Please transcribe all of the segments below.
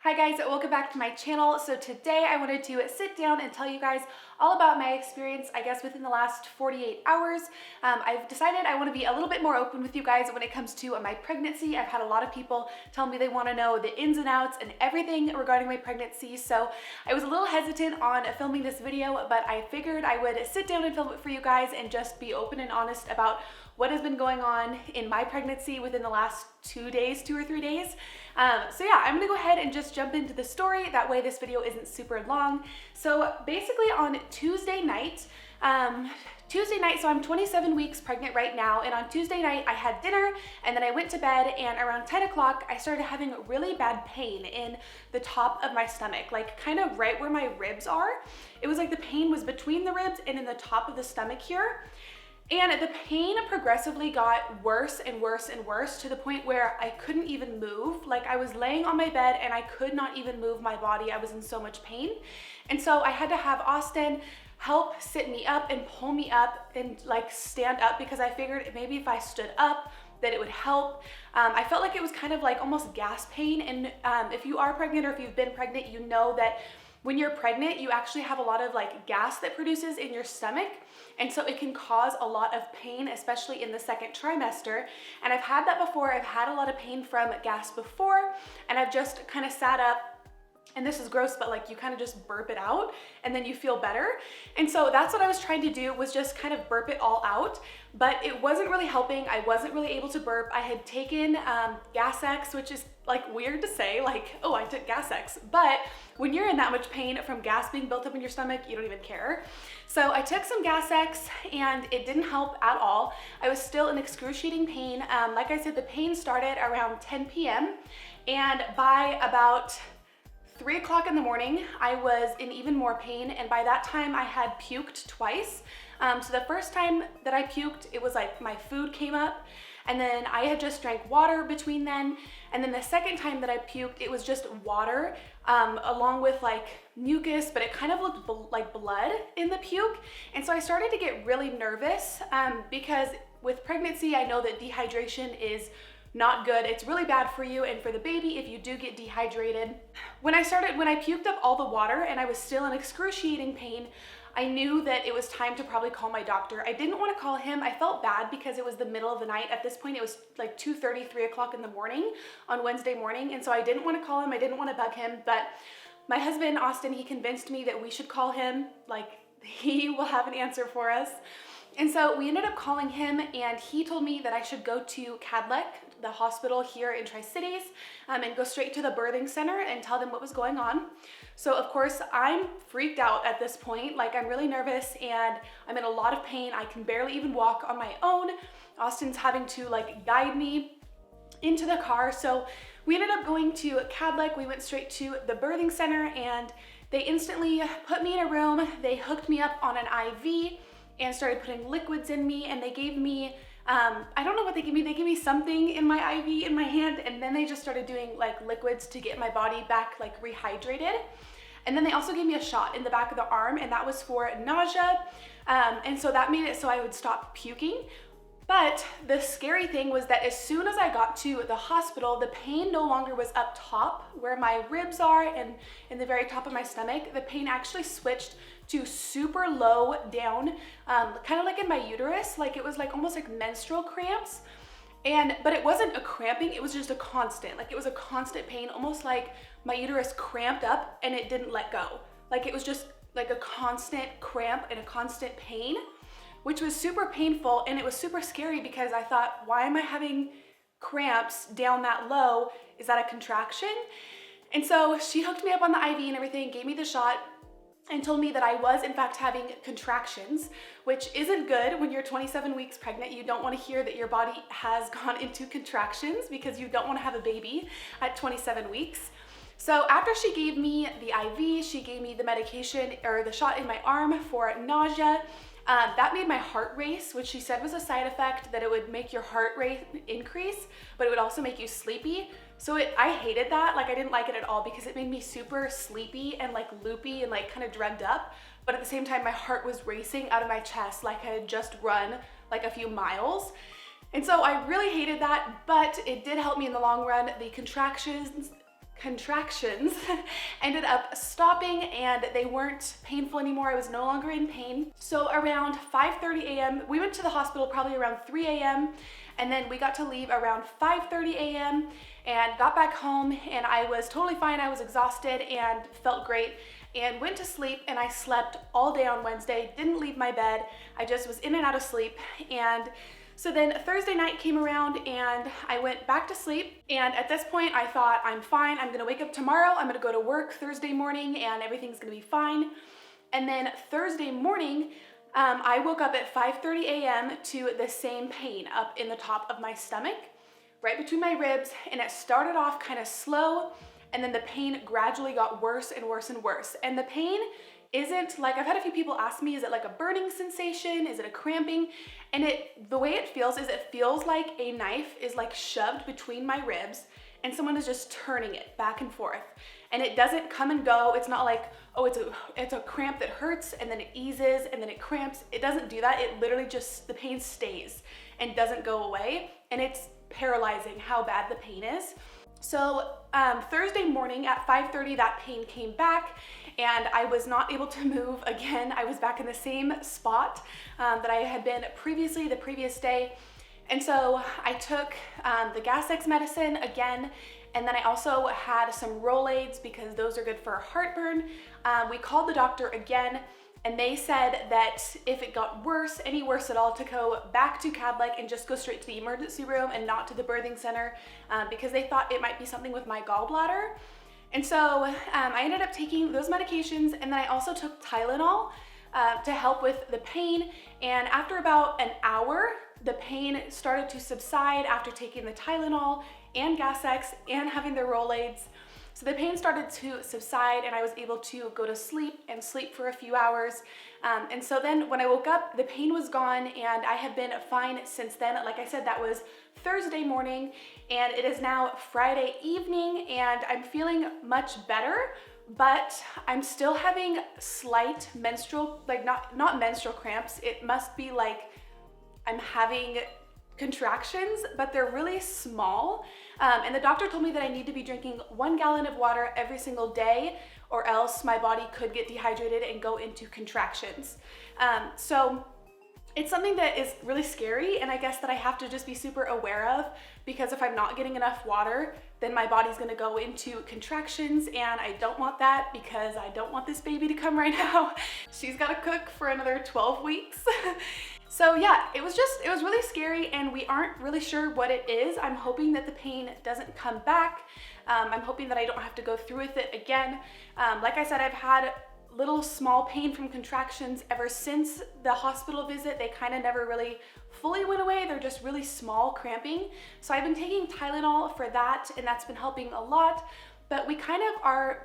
Hi guys, welcome back to my channel. So today I wanted to sit down and tell you guys all about my experience, I guess, within the last 48 hours. I've decided I want to be a little bit more open with you guys when it comes to my pregnancy. I've had a lot of people tell me they want to know the ins and outs and everything regarding my pregnancy. So I was a little hesitant on filming this video, but I figured I would sit down and film it for you guys and just be open and honest about what has been going on in my pregnancy within the last 2 or 3 days. So yeah, I'm gonna go ahead and just jump into the story. That way this video isn't super long. So basically on Tuesday night, so I'm 27 weeks pregnant right now, and on Tuesday night I had dinner and then I went to bed, and around 10 o'clock I started having really bad pain in the top of my stomach, like kind of right where my ribs are. It was like the pain was between the ribs and in the top of the stomach here. And the pain progressively got worse and worse and worse to the point where I couldn't even move. Like I was laying on my bed and I could not even move my body. I was in so much pain. And so I had to have Austin help sit me up and pull me up and like stand up, because I figured maybe if I stood up that it would help. I felt like it was kind of like almost gas pain. And if you are pregnant or if you've been pregnant, you know that when you're pregnant, you actually have a lot of like gas that produces in your stomach. And so it can cause a lot of pain, especially in the second trimester. And I've had that before. I've had a lot of pain from gas before, and I've just kind of sat up, and this is gross, but like you kind of just burp it out and then you feel better. And so that's what I was trying to do, was just kind of burp it all out, but it wasn't really helping. I wasn't really able to burp. I had taken Gas X, which is like weird to say, like, oh, I took Gas X, but when you're in that much pain from gas being built up in your stomach, you don't even care. So I took some Gas X and it didn't help at all. I was still in excruciating pain. Like I said, the pain started around 10 p.m. and by about 3 o'clock in the morning, I was in even more pain, and by that time I had puked twice. So the first time that I puked, it was like my food came up, and then I had just drank water between then, and then the second time that I puked, it was just water along with like mucus, but it kind of looked like blood in the puke. And so I started to get really nervous because with pregnancy, I know that dehydration is not good. It's really bad for you and for the baby if you do get dehydrated. When I puked up all the water and I was still in excruciating pain, I knew that it was time to probably call my doctor. I didn't want to call him. I felt bad because it was the middle of the night. At this point, it was like 2:30, 3 o'clock in the morning on Wednesday morning. And so I didn't want to call him. I didn't want to bug him. But my husband, Austin, he convinced me that we should call him. Like, he will have an answer for us. And so we ended up calling him, and he told me that I should go to Cadleck, the hospital here in Tri-Cities, and go straight to the birthing center and tell them what was going on. So of course I'm freaked out at this point. Like, I'm really nervous and I'm in a lot of pain. I can barely even walk on my own. Austin's having to like guide me into the car. So we ended up going to Cadleck. We went straight to the birthing center, and they instantly put me in a room. They hooked me up on an IV and started putting liquids in me, and they gave me, I don't know what they gave me. They gave me something in my IV in my hand, and then they just started doing like liquids to get my body back like rehydrated. And then they also gave me a shot in the back of the arm, and that was for nausea. And so that made it so I would stop puking. But the scary thing was that as soon as I got to the hospital, the pain no longer was up top where my ribs are and in the very top of my stomach. The pain actually switched to super low down, kind of like in my uterus. Like it was like almost like menstrual cramps. But it wasn't a cramping, it was just a constant. Like it was a constant pain, almost like my uterus cramped up and it didn't let go. Like it was just like a constant cramp and a constant pain, which was super painful, and it was super scary because I thought, why am I having cramps down that low? Is that a contraction? And so she hooked me up on the IV and everything, gave me the shot, and told me that I was in fact having contractions, which isn't good when you're 27 weeks pregnant. You don't want to hear that your body has gone into contractions because you don't want to have a baby at 27 weeks. So after she gave me the IV, she gave me the medication or the shot in my arm for nausea. That made my heart race, which she said was a side effect, that it would make your heart rate increase, but it would also make you sleepy. So I hated that. Like I didn't like it at all because it made me super sleepy and like loopy and like kind of drugged up. But at the same time, my heart was racing out of my chest like I had just run like a few miles. And so I really hated that, but it did help me in the long run. The contractions contractions ended up stopping and they weren't painful anymore. I was no longer in pain. So around 5:30 a.m., we went to the hospital probably around 3 a.m. and then we got to leave around 5:30 a.m. and got back home, and I was totally fine. I was exhausted and felt great and went to sleep, and I slept all day on Wednesday, didn't leave my bed. I just was in and out of sleep. And so then Thursday night came around and I went back to sleep, and at this point I thought, I'm fine, I'm gonna wake up tomorrow, I'm gonna go to work Thursday morning and everything's gonna be fine. And then Thursday morning, I woke up at 5:30 a.m. to the same pain up in the top of my stomach, right between my ribs, and it started off kind of slow, and then the pain gradually got worse and worse and worse. And the pain isn't like, I've had a few people ask me, is it like a burning sensation? Is it a cramping? And the way it feels is it feels like a knife is like shoved between my ribs and someone is just turning it back and forth. And it doesn't come and go. It's not like, oh, it's a cramp that hurts and then it eases and then it cramps. It doesn't do that. It literally just, the pain stays and doesn't go away. And it's paralyzing how bad the pain is. So Thursday morning at 5:30, that pain came back and I was not able to move again. I was back in the same spot that I had been previously the previous day. And so I took the Gas-X medicine again, and then I also had some Rolaids because those are good for heartburn. We called the doctor again, and they said that if it got worse, any worse at all, to go back to Cadleck and just go straight to the emergency room and not to the birthing center because they thought it might be something with my gallbladder. And so I ended up taking those medications, and then I also took Tylenol to help with the pain. And after about an hour, the pain started to subside after taking the Tylenol and Gas-X and having the Rolaids. So the pain started to subside and I was able to go to sleep and sleep for a few hours. And so then when I woke up, the pain was gone and I have been fine since then. Like I said, that was Thursday morning and it is now Friday evening and I'm feeling much better, but I'm still having slight menstrual, like not menstrual cramps. It must be like I'm having contractions, but they're really small. And the doctor told me that I need to be drinking 1 gallon of water every single day or else my body could get dehydrated and go into contractions. So it's something that is really scary, and I guess that I have to just be super aware of, because if I'm not getting enough water, then my body's gonna go into contractions, and I don't want that because I don't want this baby to come right now. She's gotta cook for another 12 weeks. So yeah, it was really scary and we aren't really sure what it is. I'm hoping that the pain doesn't come back. I'm hoping that I don't have to go through with it again. Like I said, I've had little small pain from contractions ever since the hospital visit. They kind of never really fully went away. They're just really small cramping. So I've been taking Tylenol for that and that's been helping a lot, but we kind of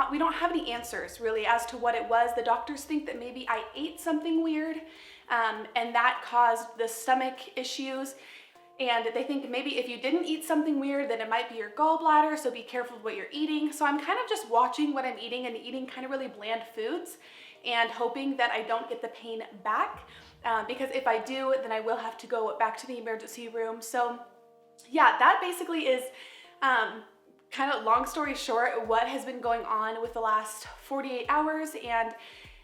we don't have any answers really as to what it was. The doctors think that maybe I ate something weird and that caused the stomach issues. And they think maybe if you didn't eat something weird, then it might be your gallbladder, so be careful with what you're eating. So I'm kind of just watching what I'm eating and eating kind of really bland foods and hoping that I don't get the pain back. Because if I do, then I will have to go back to the emergency room. So yeah, that basically is kind of, long story short, what has been going on with the last 48 hours. And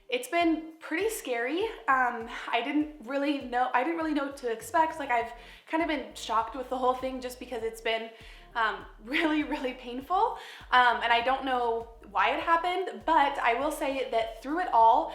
it's been pretty scary. I didn't really know what to expect. Like, I've kind of been shocked with the whole thing just because it's been really, really painful. And I don't know why it happened, but I will say that through it all,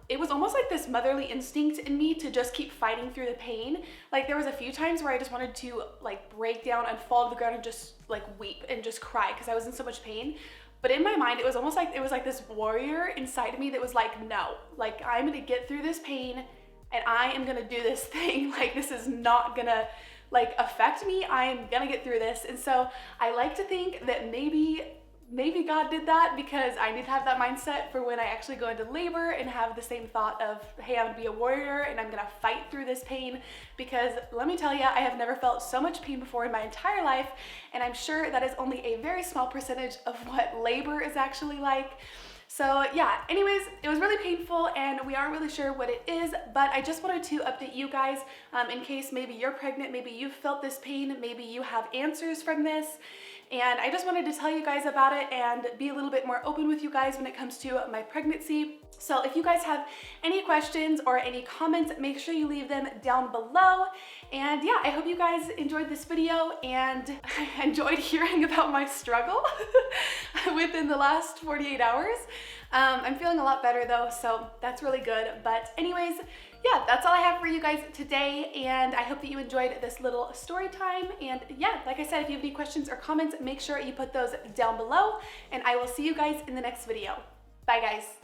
it was almost like this motherly instinct in me to just keep fighting through the pain. Like, there was a few times where I just wanted to like break down and fall to the ground and just like weep and just cry because I was in so much pain. But in my mind, it was almost like, it was like this warrior inside of me that was like, no, like, I'm gonna get through this pain and I am gonna do this thing. Like, this is not gonna like affect me. I am gonna get through this. And so I like to think that maybe God did that because I need to have that mindset for when I actually go into labor and have the same thought of, hey, I'm gonna be a warrior and I'm gonna fight through this pain. Because let me tell you, I have never felt so much pain before in my entire life. And I'm sure that is only a very small percentage of what labor is actually like. So yeah, anyways, it was really painful and we aren't really sure what it is, but I just wanted to update you guys in case maybe you're pregnant, maybe you've felt this pain, maybe you have answers from this. And I just wanted to tell you guys about it and be a little bit more open with you guys when it comes to my pregnancy. So if you guys have any questions or any comments, make sure you leave them down below. And yeah, I hope you guys enjoyed this video and I enjoyed hearing about my struggle within the last 48 hours. I'm feeling a lot better though, so that's really good. But anyways, yeah, that's all I have for you guys today, and I hope that you enjoyed this little story time. And yeah, like I said, if you have any questions or comments, make sure you put those down below, and I will see you guys in the next video. Bye guys.